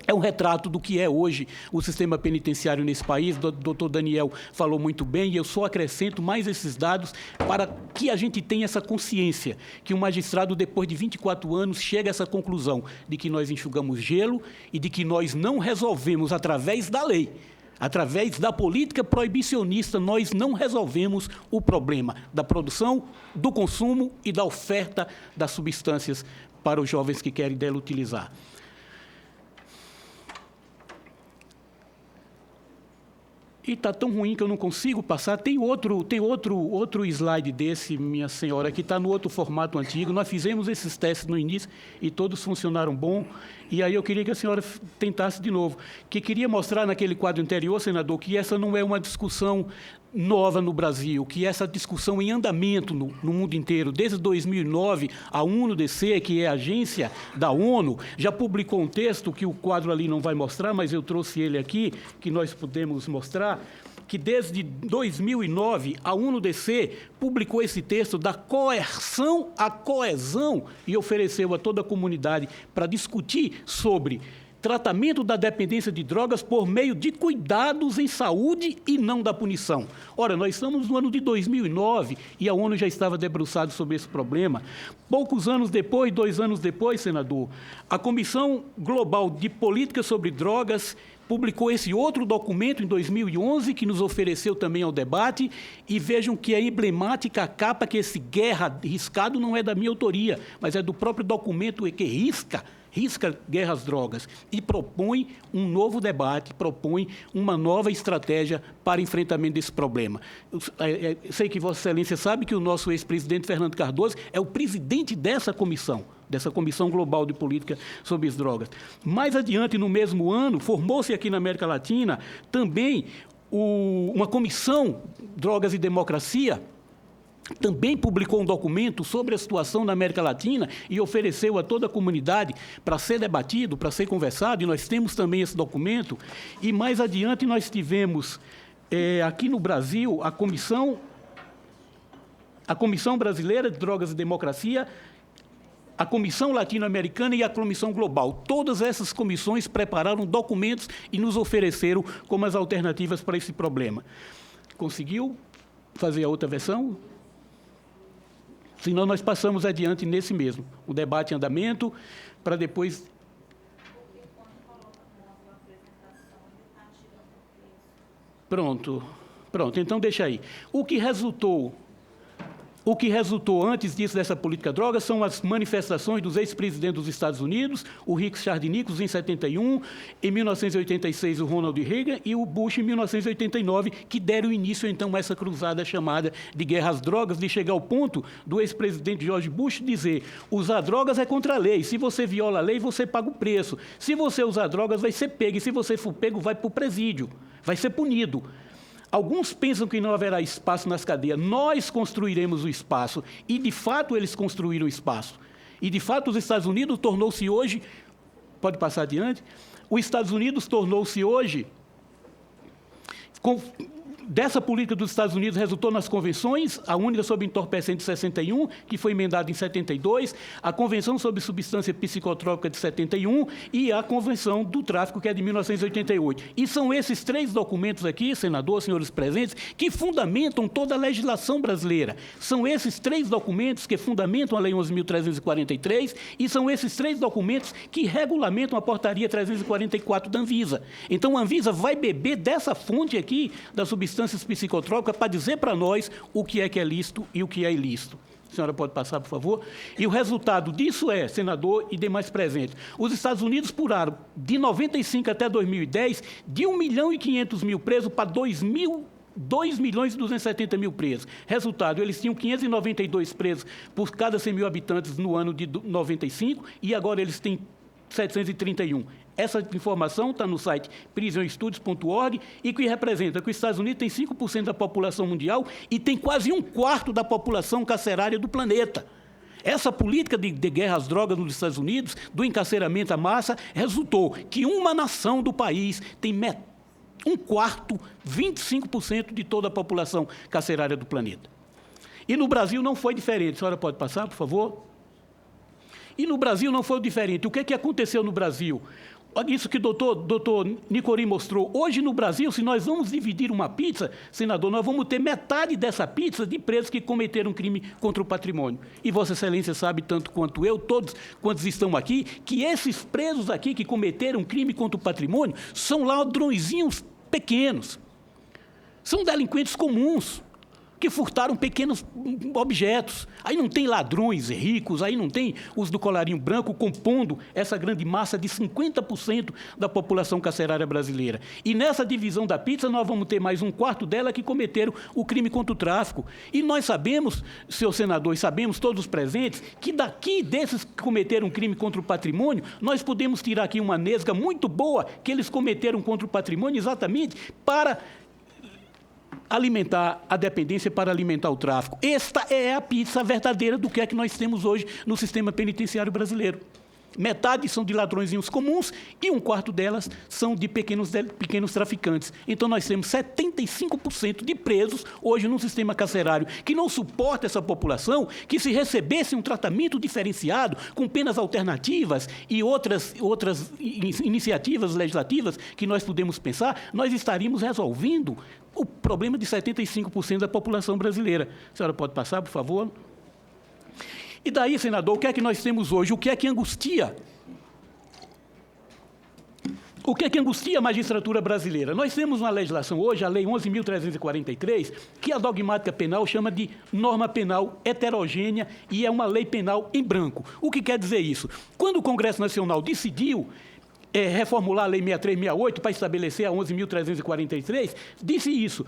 É um retrato do que é hoje o sistema penitenciário nesse país. O doutor Daniel falou muito bem, e eu só acrescento mais esses dados para que a gente tenha essa consciência, que o magistrado, depois de 24 anos, chega a essa conclusão de que nós enxugamos gelo e de que nós não resolvemos através da lei, através da política proibicionista, nós não resolvemos o problema da produção, do consumo e da oferta das substâncias para os jovens que querem dela utilizar. E está tão ruim que eu não consigo passar. Tem outro slide desse, minha senhora, que está no outro formato antigo. Nós fizemos esses testes no início e todos funcionaram bom. E aí eu queria que a senhora tentasse de novo. Que queria mostrar naquele quadro anterior, senador, que essa não é uma discussão nova no Brasil, que essa discussão em andamento no mundo inteiro. Desde 2009, a UNODC, que é a agência da ONU, já publicou um texto que o quadro ali não vai mostrar, mas eu trouxe ele aqui, que nós podemos mostrar, que desde 2009, a UNODC publicou esse texto da coerção à coesão e ofereceu a toda a comunidade para discutir sobre tratamento da dependência de drogas por meio de cuidados em saúde e não da punição. Ora, nós estamos no ano de 2009 e a ONU já estava debruçada sobre esse problema. Poucos anos depois, 2 anos depois, senador, a Comissão Global de Política sobre Drogas publicou esse outro documento em 2011, que nos ofereceu também ao debate, e vejam que é emblemática a capa, que esse guerra riscado não é da minha autoria, mas é do próprio documento que risca guerra às drogas, e propõe um novo debate, propõe uma nova estratégia para enfrentamento desse problema. Sei que Vossa Excelência sabe que o nosso ex-presidente Fernando Cardoso é o presidente dessa Comissão Global de Política sobre as Drogas. Mais adiante, no mesmo ano, formou-se aqui na América Latina também uma comissão Drogas e Democracia, também publicou um documento sobre a situação na América Latina e ofereceu a toda a comunidade para ser debatido, para ser conversado, e nós temos também esse documento. E mais adiante nós tivemos, aqui no Brasil, a Comissão Brasileira de Drogas e Democracia, a Comissão Latino-Americana e a Comissão Global. Todas essas comissões prepararam documentos e nos ofereceram como as alternativas para esse problema. Conseguiu fazer a outra versão? Senão nós passamos adiante nesse mesmo, o debate em andamento, para depois... Pronto, então deixa aí. O que resultou antes disso, dessa política droga, são as manifestações dos ex-presidentes dos Estados Unidos, o Richard Nixon em 71, em 1986 o Ronald Reagan e o Bush em 1989, que deram início então a essa cruzada chamada de guerra às drogas, de chegar ao ponto do ex-presidente George Bush dizer: usar drogas é contra a lei, se você viola a lei, você paga o preço, se você usar drogas, vai ser pego, e se você for pego, vai para o presídio, vai ser punido. Alguns pensam que não haverá espaço nas cadeias. Nós construiremos o espaço. E, de fato, eles construíram o espaço. E, de fato, os Estados Unidos tornou-se hoje... Pode passar adiante? Os Estados Unidos tornou-se hoje... Dessa política dos Estados Unidos resultou nas convenções, a única sobre entorpecente de 61, que foi emendada em 72, a Convenção sobre Substância Psicotrópica de 71 e a Convenção do Tráfico, que é de 1988. E são esses 3 documentos aqui, senador, senhores presentes, que fundamentam toda a legislação brasileira. São esses 3 documentos que fundamentam a Lei 11.343 e são esses 3 documentos que regulamentam a Portaria 344 da Anvisa. Então, a Anvisa vai beber dessa fonte aqui da substâncias psicotrópicas para dizer para nós o que é lícito e o que é ilícito. A senhora pode passar, por favor? E o resultado disso é, senador e demais presentes, os Estados Unidos pularam de 95 até 2010 de 1.500.000 presos para 2.270.000 presos. Resultado, eles tinham 592 presos por cada 100.000 habitantes no ano de 95 e agora eles têm 731. Essa informação está no site prisonstudies.org e que representa que os Estados Unidos têm 5% da população mundial e tem quase 1/4 da população carcerária do planeta. Essa política de guerra às drogas nos Estados Unidos, do encarceramento à massa, resultou que uma nação do país tem 1/4, 25% de toda a população carcerária do planeta. E no Brasil não foi diferente. A senhora pode passar, por favor? E no Brasil não foi diferente. O que aconteceu no Brasil? Isso que o doutor Nicorim mostrou. Hoje, no Brasil, se nós vamos dividir uma pizza, senador, nós vamos ter metade dessa pizza de presos que cometeram crime contra o patrimônio. E Vossa Excelência sabe, tanto quanto eu, todos quantos estão aqui, que esses presos aqui que cometeram crime contra o patrimônio são ladrõezinhos pequenos. São delinquentes comuns, que furtaram pequenos objetos. Aí não tem ladrões ricos, aí não tem os do colarinho branco compondo essa grande massa de 50% da população carcerária brasileira. E nessa divisão da pizza, nós vamos ter mais um quarto dela que cometeram o crime contra o tráfico. E nós sabemos, senhor senador, e sabemos todos os presentes, que daqui desses que cometeram crime contra o patrimônio, nós podemos tirar aqui uma nesga muito boa que eles cometeram contra o patrimônio exatamente para alimentar a dependência, para alimentar o tráfico. Esta é a pizza verdadeira do que é que nós temos hoje no sistema penitenciário brasileiro. Metade são de ladrõezinhos comuns e um quarto delas são de pequenos traficantes. Então, nós temos 75% de presos hoje no sistema carcerário que não suporta essa população, que se recebesse um tratamento diferenciado, com penas alternativas e outras iniciativas legislativas que nós podemos pensar, nós estaríamos resolvendo o problema de 75% da população brasileira. A senhora pode passar, por favor? E daí, senador, o que é que nós temos hoje? O que é que angustia? O que é que angustia a magistratura brasileira? Nós temos uma legislação hoje, a Lei 11.343, que a dogmática penal chama de norma penal heterogênea e é uma lei penal em branco. O que quer dizer isso? Quando o Congresso Nacional decidiu reformular a Lei 6368 para estabelecer a 11.343, disse isso.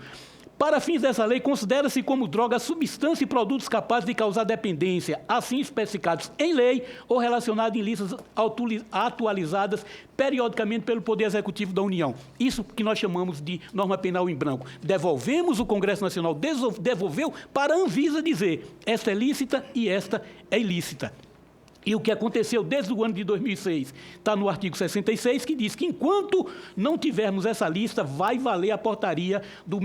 Para fins dessa lei, considera-se como droga a substância e produtos capazes de causar dependência, assim especificados em lei ou relacionados em listas atualizadas periodicamente pelo Poder Executivo da União. Isso que nós chamamos de norma penal em branco. Devolvemos, o Congresso Nacional devolveu para a Anvisa dizer esta é lícita e esta é ilícita. E o que aconteceu desde o ano de 2006 está no artigo 66, que diz que enquanto não tivermos essa lista, vai valer a portaria do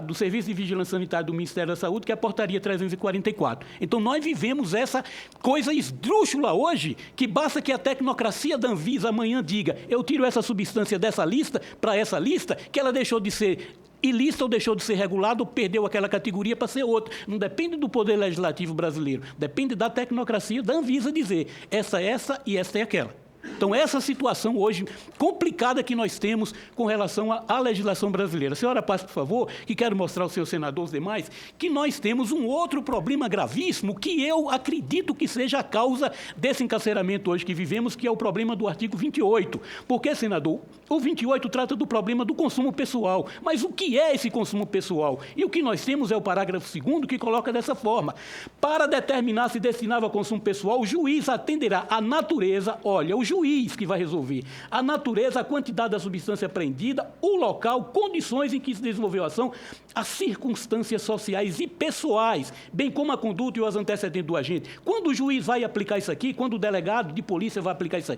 do Serviço de Vigilância Sanitária do Ministério da Saúde, que é a portaria 344. Então, nós vivemos essa coisa esdrúxula hoje, que basta que a tecnocracia da Anvisa amanhã diga eu tiro essa substância dessa lista para essa lista, que ela deixou de ser ilícita ou deixou de ser regulado ou perdeu aquela categoria para ser outra. Não depende do Poder Legislativo brasileiro, depende da tecnocracia da Anvisa dizer essa e esta é aquela. Então, essa situação hoje complicada que nós temos com relação à legislação brasileira. A senhora passe, por favor, que quero mostrar ao senhor senador, os demais, que nós temos um outro problema gravíssimo que eu acredito que seja a causa desse encarceramento hoje que vivemos, que é o problema do artigo 28. Porque, senador, o 28 trata do problema do consumo pessoal. Mas o que é esse consumo pessoal? E o que nós temos é o parágrafo 2º que coloca dessa forma. Para determinar se destinava a consumo pessoal, o juiz atenderá à natureza, olha, o juiz que vai resolver a natureza, a quantidade da substância apreendida, o local, condições em que se desenvolveu a ação, as circunstâncias sociais e pessoais, bem como a conduta e os antecedentes do agente. Quando o juiz vai aplicar isso aqui, quando o delegado de polícia vai aplicar isso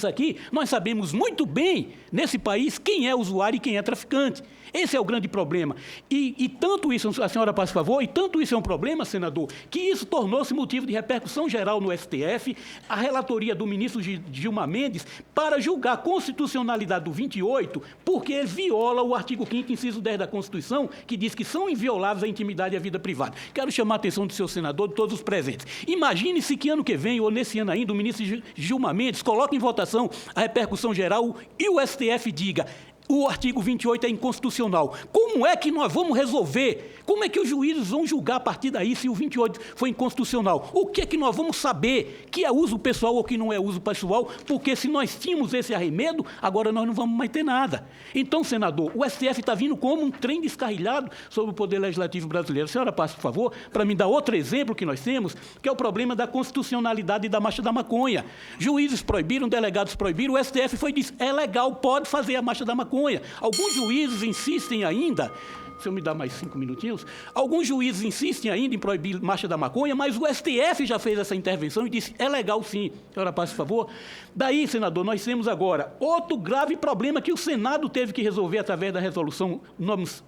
aqui, nós sabemos muito bem, nesse país, quem é usuário e quem é traficante. Esse é o grande problema. E tanto isso, a senhora passa por favor, e tanto isso é um problema, senador, que isso tornou-se motivo de repercussão geral no STF, a relatoria do ministro Gilmar Mendes, para julgar a constitucionalidade do 28, porque ele viola o artigo 5º, inciso 10 da Constituição, que diz que são invioláveis a intimidade e a vida privada. Quero chamar a atenção do senhor senador, de todos os presentes. Imagine-se que ano que vem, ou nesse ano ainda, o ministro Gilmar Mendes coloca em votação a repercussão geral e o STF diga o artigo 28 é inconstitucional. Como é que nós vamos resolver? Como é que os juízes vão julgar a partir daí se o 28 foi inconstitucional? O que é que nós vamos saber que é uso pessoal ou que não é uso pessoal? Porque se nós tínhamos esse arremedo, agora nós não vamos mais ter nada. Então, senador, o STF está vindo como um trem descarrilhado sobre o Poder Legislativo brasileiro. A senhora passa, por favor, para me dar outro exemplo que nós temos, que é o problema da constitucionalidade da marcha da maconha. Juízes proibiram, delegados proibiram, o STF foi disse, é legal, pode fazer a marcha da maconha. Alguns juízes insistem ainda, se eu me dar mais 5 minutinhos, alguns juízes insistem ainda em proibir marcha da maconha, mas o STF já fez essa intervenção e disse, é legal sim. A senhora passa, por favor. Daí, senador, nós temos agora outro grave problema que o Senado teve que resolver através da resolução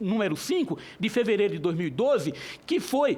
número 5 de fevereiro de 2012, que foi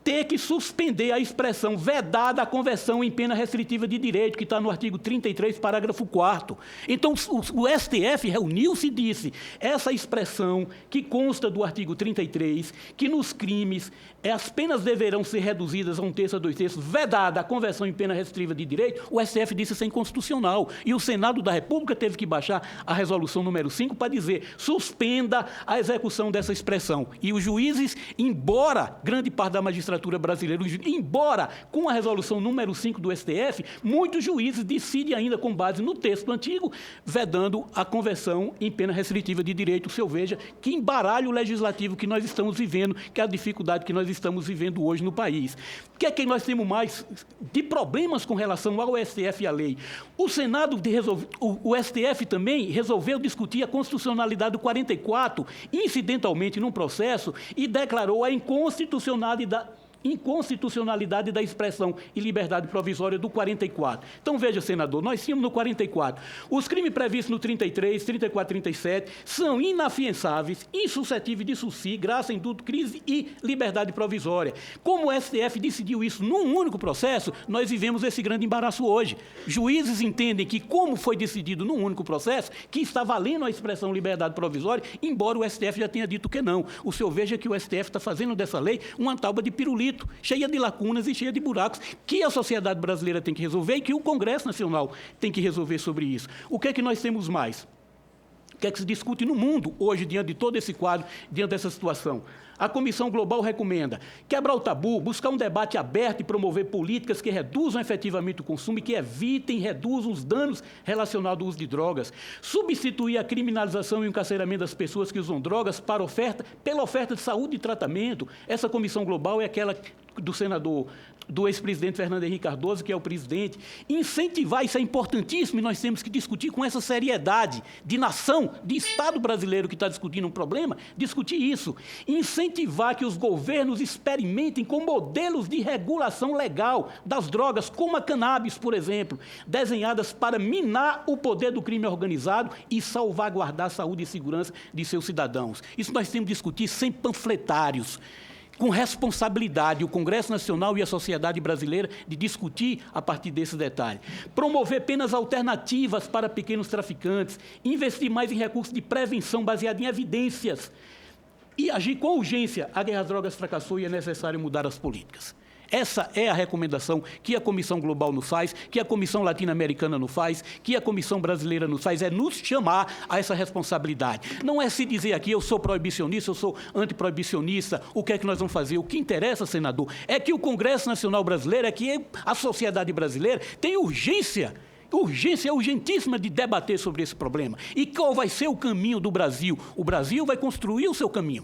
ter que suspender a expressão vedada a conversão em pena restritiva de direito, que está no artigo 33, parágrafo 4º. Então, o STF reuniu-se e disse, essa expressão que consta do artigo 33, que nos crimes as penas deverão ser reduzidas a 1/3 a 2/3, vedada a conversão em pena restritiva de direito, o STF disse isso é inconstitucional. E o Senado da República teve que baixar a resolução número 5 para dizer, suspenda a execução dessa expressão. E os juízes, embora grande parte da magistratura brasileira, embora com a resolução número 5 do STF, muitos juízes decidem ainda com base no texto antigo, vedando a conversão em pena restritiva de direito. O senhor veja que embaralho legislativo que nós estamos vivendo, que é a dificuldade que nós estamos vivendo hoje no país. O que é que nós temos mais de problemas com relação ao STF e à lei? O Senado, o STF também resolveu discutir a constitucionalidade do 44, incidentalmente num processo, e declarou a inconstitucionalidade da expressão e liberdade provisória do 44. Então, veja, senador, nós tínhamos no 44. Os crimes previstos no 33, 34 e 37 são inafiançáveis, insuscetíveis de sursi, graça, indulto, crise e liberdade provisória. Como o STF decidiu isso num único processo, nós vivemos esse grande embaraço hoje. Juízes entendem que, como foi decidido num único processo, que está valendo a expressão liberdade provisória, embora o STF já tenha dito que não. O senhor veja que o STF está fazendo dessa lei uma tábua de pirulito, cheia de lacunas e cheia de buracos, que a sociedade brasileira tem que resolver e que o Congresso Nacional tem que resolver sobre isso. O que é que nós temos mais? O que é que se discute no mundo hoje, diante de todo esse quadro, diante dessa situação? A Comissão Global recomenda quebrar o tabu, buscar um debate aberto e promover políticas que reduzam efetivamente o consumo e que evitem e reduzam os danos relacionados ao uso de drogas. Substituir a criminalização e o encarceramento das pessoas que usam drogas pela oferta de saúde e tratamento. Essa Comissão Global é aquela do ex-presidente Fernando Henrique Cardoso, que é o presidente. Incentivar, isso é importantíssimo, e nós temos que discutir com essa seriedade de nação, de Estado brasileiro que está discutindo um problema, discutir isso. Incentivar que os governos experimentem com modelos de regulação legal das drogas, como a cannabis, por exemplo, desenhadas para minar o poder do crime organizado e salvaguardar a saúde e segurança de seus cidadãos. Isso nós temos que discutir sem panfletários, com responsabilidade, o Congresso Nacional e a sociedade brasileira de discutir a partir desse detalhe. Promover penas alternativas para pequenos traficantes, investir mais em recursos de prevenção baseados em evidências e agir com urgência. A guerra às drogas fracassou e é necessário mudar as políticas. Essa é a recomendação que a Comissão Global nos faz, que a Comissão Latino-Americana nos faz, que a Comissão Brasileira nos faz, é nos chamar a essa responsabilidade. Não é se dizer aqui, eu sou proibicionista, eu sou antiproibicionista, o que é que nós vamos fazer? O que interessa, senador, é que o Congresso Nacional Brasileiro, é que a sociedade brasileira tem urgência urgentíssima de debater sobre esse problema. E qual vai ser o caminho do Brasil? O Brasil vai construir o seu caminho.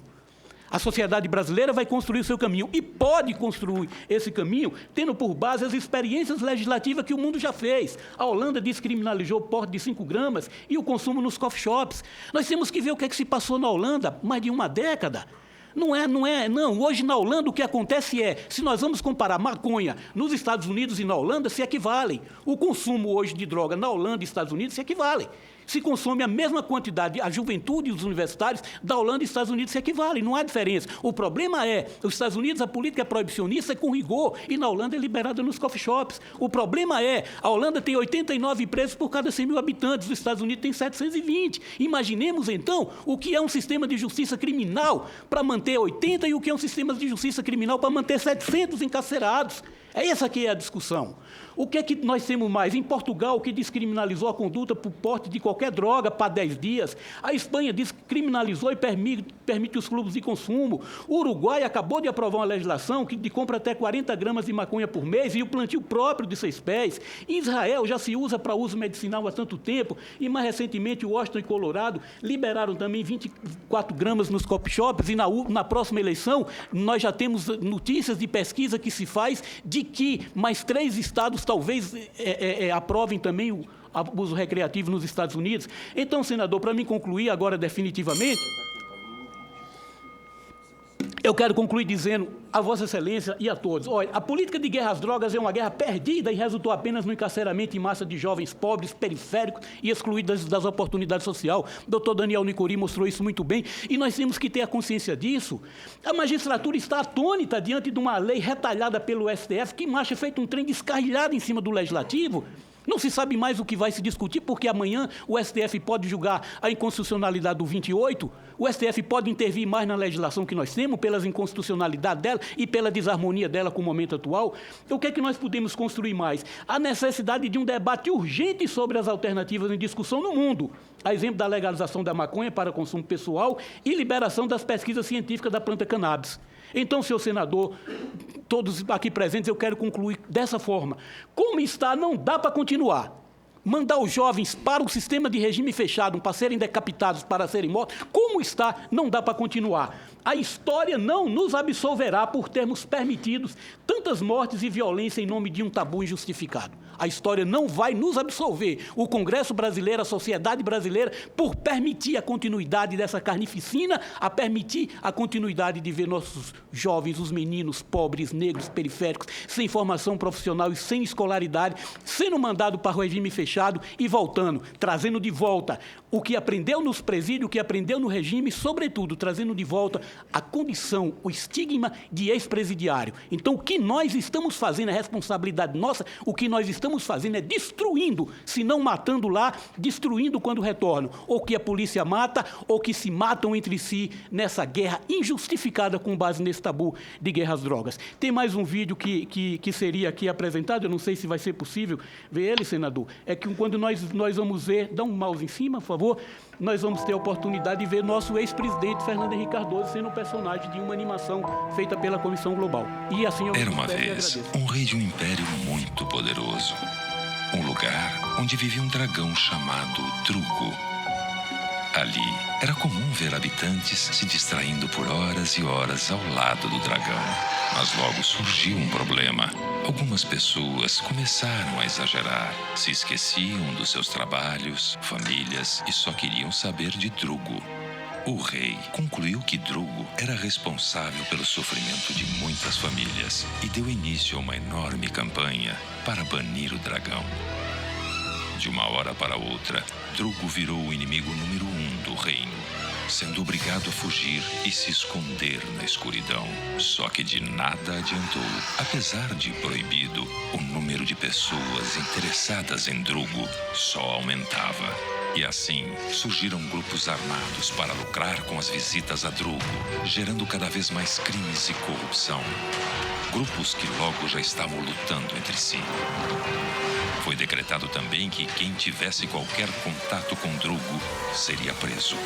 A sociedade brasileira vai construir o seu caminho e pode construir esse caminho tendo por base as experiências legislativas que o mundo já fez. A Holanda descriminalizou o porte de 5 gramas e o consumo nos coffee shops. Nós temos que ver o que é que se passou na Holanda há mais de uma década. Não. Hoje, na Holanda, o que acontece é, se nós vamos comparar maconha nos Estados Unidos e na Holanda, se equivalem. O consumo hoje de droga na Holanda e Estados Unidos se equivalem. Se consome a mesma quantidade, a juventude e os universitários da Holanda e Estados Unidos se equivalem, não há diferença. O problema é, nos Estados Unidos a política é proibicionista, é com rigor, e na Holanda é liberada nos coffee shops. O problema é, a Holanda tem 89 presos por cada 100 mil habitantes, os Estados Unidos tem 720. Imaginemos, então, o que é um sistema de justiça criminal para manter 80 e o que é um sistema de justiça criminal para manter 700 encarcerados. É essa que é a discussão. O que é que nós temos mais? Em Portugal, que descriminalizou a conduta por porte de qualquer droga para 10 dias. A Espanha descriminalizou e permite os clubes de consumo. O Uruguai acabou de aprovar uma legislação que compra até 40 gramas de maconha por mês e o plantio próprio de 6 pés. Em Israel já se usa para uso medicinal há tanto tempo e, mais recentemente, Washington e Colorado liberaram também 24 gramas nos coffee shops e na próxima eleição nós já temos notícias de pesquisa que se faz de que mais 3 estados talvez aprovem também o abuso recreativo nos Estados Unidos. Então, senador, para me concluir agora definitivamente, Eu quero concluir dizendo a Vossa Excelência e a todos, olha, a política de guerra às drogas é uma guerra perdida e resultou apenas no encarceramento em massa de jovens pobres, periféricos e excluídos das oportunidades sociais. O doutor Daniel Nicori mostrou isso muito bem e nós temos que ter a consciência disso. A magistratura está atônita diante de uma lei retalhada pelo STF que marcha feito um trem descarrilhado em cima do Legislativo. Não se sabe mais o que vai se discutir, porque amanhã o STF pode julgar a inconstitucionalidade do 28, o STF pode intervir mais na legislação que nós temos, pelas inconstitucionalidades dela e pela desarmonia dela com o momento atual. Então, o que é que nós podemos construir mais? A necessidade de um debate urgente sobre as alternativas em discussão no mundo, a exemplo da legalização da maconha para consumo pessoal e liberação das pesquisas científicas da planta cannabis. Então, senhor senador, todos aqui presentes, eu quero concluir dessa forma. Como está, não dá para continuar. Mandar os jovens para o sistema de regime fechado, para serem decapitados, para serem mortos, como está, não dá para continuar. A história não nos absolverá por termos permitidos tantas mortes e violência em nome de um tabu injustificado. A história não vai nos absolver, o Congresso brasileiro, a sociedade brasileira, por permitir a continuidade dessa carnificina, a permitir a continuidade de ver nossos jovens, os meninos pobres, negros, periféricos, sem formação profissional e sem escolaridade, sendo mandado para o regime fechado e voltando, trazendo de volta o que aprendeu nos presídios, o que aprendeu no regime, sobretudo, trazendo de volta a condição, o estigma de ex-presidiário. Então, o que nós estamos fazendo, é responsabilidade nossa, o que nós estamos fazendo é destruindo, se não matando lá, destruindo quando retornam. Ou que a polícia mata, ou que se matam entre si nessa guerra injustificada com base nesse tabu de guerra às drogas. Tem mais um vídeo que seria aqui apresentado, eu não sei se vai ser possível ver ele, senador. É que quando nós vamos ver, dá um mouse em cima, por favor, nós vamos ter a oportunidade de ver nosso ex-presidente Fernando Henrique Cardoso sendo um personagem de uma animação feita pela Comissão Global. E assim eu Era uma espero e vez agradeço. um rei de um império muito poderoso. Um lugar onde vivia um dragão chamado Drugo. Ali, era comum ver habitantes se distraindo por horas e horas ao lado do dragão. Mas logo surgiu um problema. Algumas pessoas começaram a exagerar. Se esqueciam dos seus trabalhos, famílias e só queriam saber de Drugo. O rei concluiu que Drugo era responsável pelo sofrimento de muitas famílias e deu início a uma enorme campanha para banir o dragão. De uma hora para outra, Drugo virou o inimigo número 1 do reino, sendo obrigado a fugir e se esconder na escuridão. Só que de nada adiantou. Apesar de proibido, o número de pessoas interessadas em Drugo só aumentava. E assim, surgiram grupos armados para lucrar com as visitas a Drugo, gerando cada vez mais crimes e corrupção. Grupos que logo já estavam lutando entre si. Foi decretado também que quem tivesse qualquer contato com Drugo seria preso.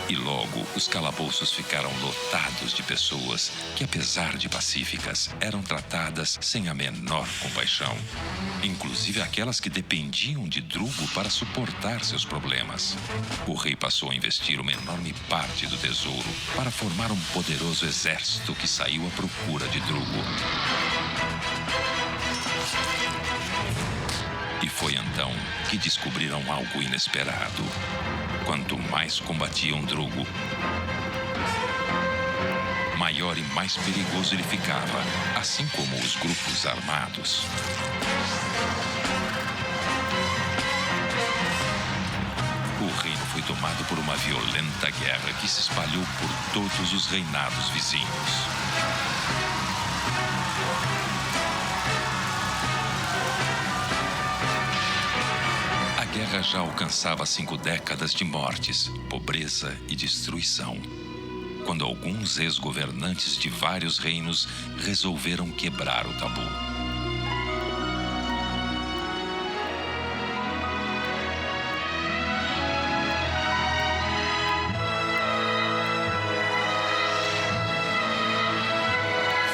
E logo, os calabouços ficaram lotados de pessoas que, apesar de pacíficas, eram tratadas sem a menor compaixão. Inclusive aquelas que dependiam de Drugo para suportar seus problemas. O rei passou a investir uma enorme parte do tesouro para formar um poderoso exército que saiu à procura de Drugo. E foi então que descobriram algo inesperado. Quanto mais combatiam Drugo, maior e mais perigoso ele ficava, assim como os grupos armados. O reino foi tomado por uma violenta guerra que se espalhou por todos os reinados vizinhos. A guerra já alcançava 5 décadas de mortes, pobreza e destruição, quando alguns ex-governantes de vários reinos resolveram quebrar o tabu.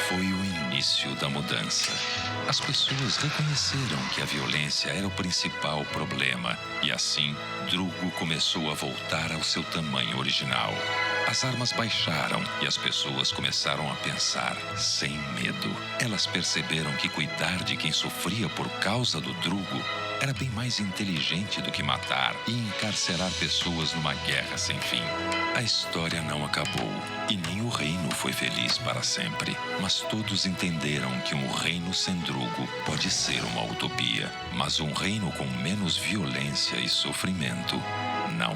Foi o início da mudança. As pessoas reconheceram que a violência era o principal problema e assim, Drugo começou a voltar ao seu tamanho original. As armas baixaram e as pessoas começaram a pensar sem medo. Elas perceberam que cuidar de quem sofria por causa do Drugo era bem mais inteligente do que matar e encarcerar pessoas numa guerra sem fim. A história não acabou e nem o reino foi feliz para sempre. Mas todos entenderam que um reino sem Drugo pode ser uma utopia. Mas um reino com menos violência e sofrimento, não.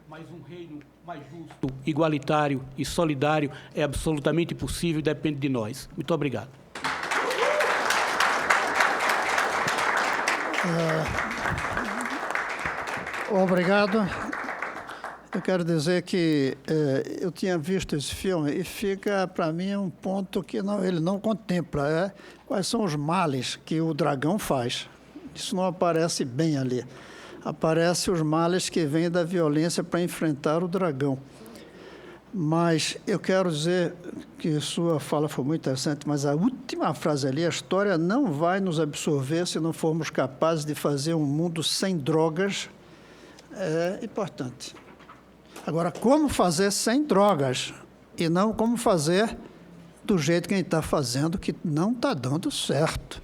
Mas um reino mais justo, igualitário e solidário é absolutamente possível e depende de nós. Muito obrigado. Obrigado. Eu quero dizer que eu tinha visto esse filme e fica, para mim, um ponto que ele não contempla. Quais são os males que o dragão faz. Isso não aparece bem ali. Aparecem os males que vêm da violência para enfrentar o dragão. Mas eu quero dizer que sua fala foi muito interessante, mas a última frase ali, a história não vai nos absorver se não formos capazes de fazer um mundo sem drogas, é importante. Agora, como fazer sem drogas e não como fazer do jeito que a gente está fazendo, que não está dando certo.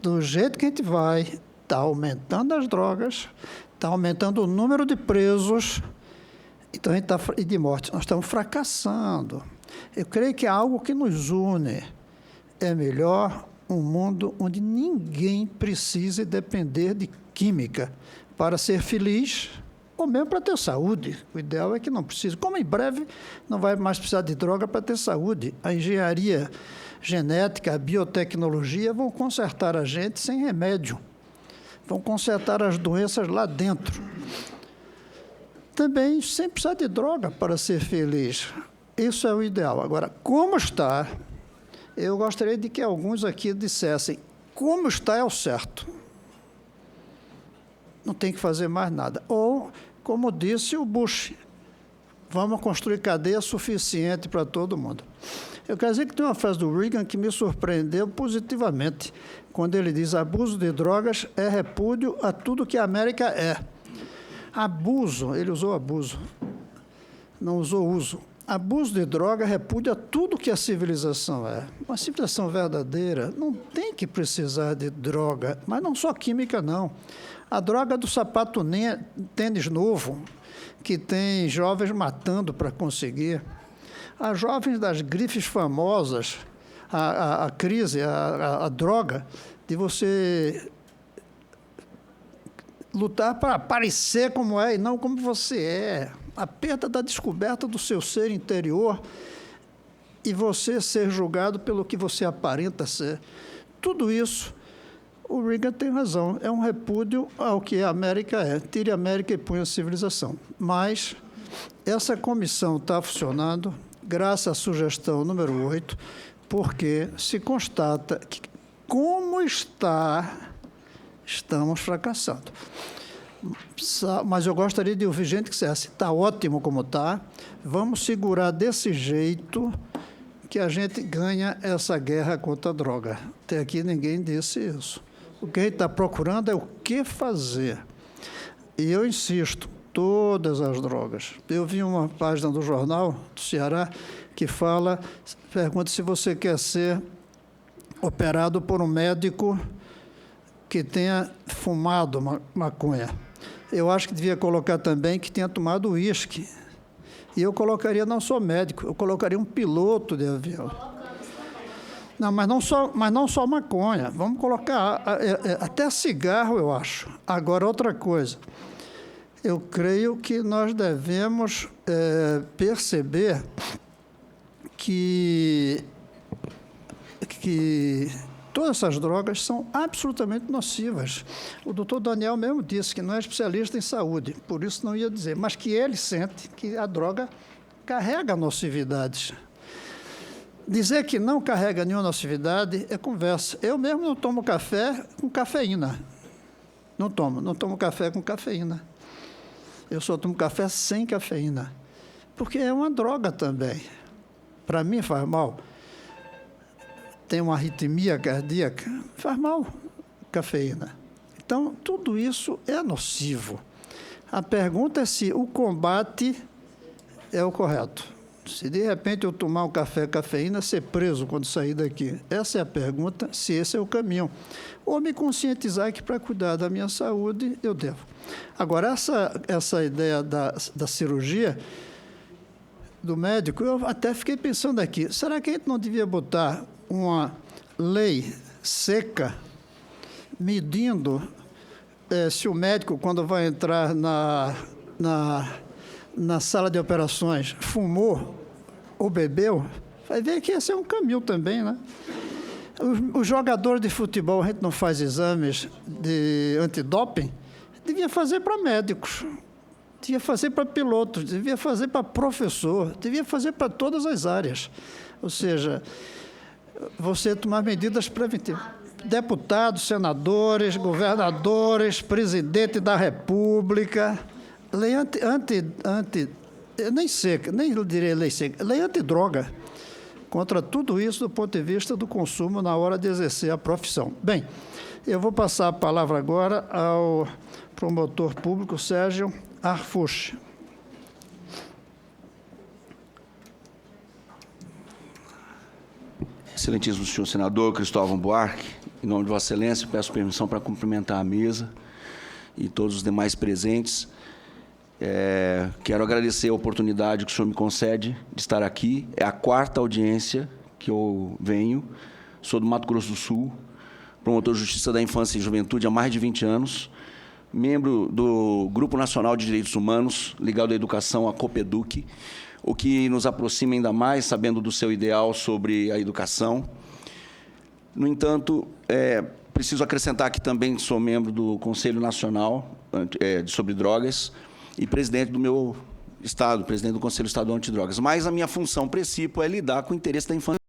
Do jeito que a gente vai... Está aumentando as drogas, está aumentando o número de presos então, e de mortes. Nós estamos fracassando. Eu creio que é algo que nos une. É melhor um mundo onde ninguém precise depender de química para ser feliz ou mesmo para ter saúde. O ideal é que não precise. Como em breve não vai mais precisar de droga para ter saúde. A engenharia genética, a biotecnologia vão consertar a gente sem remédio. Vão consertar as doenças lá dentro. Também sem precisar de droga para ser feliz. Isso é o ideal. Agora, como está, eu gostaria de que alguns aqui dissessem, como está é o certo. Não tem que fazer mais nada. Ou, como disse o Bush, vamos construir cadeia suficiente para todo mundo. Eu quero dizer que tem uma frase do Reagan que me surpreendeu positivamente, quando ele diz: abuso de drogas é repúdio a tudo que a América é. Abuso, ele usou abuso, não usou uso. Abuso de droga é repúdio a tudo que a civilização é. Uma civilização verdadeira não tem que precisar de droga, mas não só química, não. A droga do sapato tênis novo, que tem jovens matando para conseguir. As jovens das grifes famosas, a crise, a droga de você lutar para parecer como é e não como você é. A perda da descoberta do seu ser interior e você ser julgado pelo que você aparenta ser. Tudo isso, o Reagan tem razão, é um repúdio ao que a América é. Tire a América e põe a civilização. Mas essa comissão está funcionando graças à sugestão número 8, porque se constata que, como estamos fracassando. Mas eu gostaria de ouvir gente que dissesse, está ótimo como está, vamos segurar desse jeito que a gente ganha essa guerra contra a droga. Até aqui ninguém disse isso. O que a gente está procurando é o que fazer. E eu insisto, todas as drogas. Eu vi uma página do jornal do Ceará que pergunta se você quer ser operado por um médico que tenha fumado maconha. Eu acho que devia colocar também que tenha tomado uísque. E eu colocaria não só médico, eu colocaria um piloto de avião. Não, mas não só maconha. Vamos colocar até cigarro, eu acho. Agora, outra coisa. Eu creio que nós devemos perceber que todas essas drogas são absolutamente nocivas. O doutor Daniel mesmo disse que não é especialista em saúde, por isso não ia dizer, mas que ele sente que a droga carrega nocividades. Dizer que não carrega nenhuma nocividade é conversa. Eu mesmo não tomo café com cafeína. Não tomo café com cafeína. Eu só tomo café sem cafeína, porque é uma droga também. Para mim faz mal. Tem uma arritmia cardíaca, faz mal cafeína. Então, tudo isso é nocivo. A pergunta é se o combate é o correto? Se de repente eu tomar um café cafeína, ser preso quando sair daqui? Essa é a pergunta, se esse é o caminho. Ou me conscientizar que para cuidar da minha saúde eu devo. Agora, essa ideia da cirurgia do médico, eu até fiquei pensando aqui, será que a gente não devia botar uma lei seca medindo se o médico, quando vai entrar na sala de operações, fumou ou bebeu? Vai ver que esse é um caminho também, né? Os jogadores de futebol, a gente não faz exames de antidoping, devia fazer para médicos, devia fazer para pilotos, devia fazer para professor, devia fazer para todas as áreas. Ou seja, você tomar medidas preventivas. Deputados, senadores, governadores, presidente da República, lei nem seca, nem direi lei seca, lei antidroga, contra tudo isso do ponto de vista do consumo na hora de exercer a profissão. Bem, eu vou passar a palavra agora ao promotor público Sérgio Arfuche. Excelentíssimo senhor senador Cristóvão Buarque, em nome de Vossa Excelência, peço permissão para cumprimentar a mesa e todos os demais presentes. Quero agradecer a oportunidade que o senhor me concede de estar aqui. É a 4ª audiência que eu venho. Sou do Mato Grosso do Sul, promotor de Justiça da Infância e Juventude há mais de 20 anos, membro do Grupo Nacional de Direitos Humanos, ligado à educação, a COPEDUC, o que nos aproxima ainda mais, sabendo do seu ideal sobre a educação. No entanto, preciso acrescentar que também sou membro do Conselho Nacional sobre Drogas e presidente do meu estado, presidente do Conselho Estadual Antidrogas. Mas a minha função principal é lidar com o interesse da infância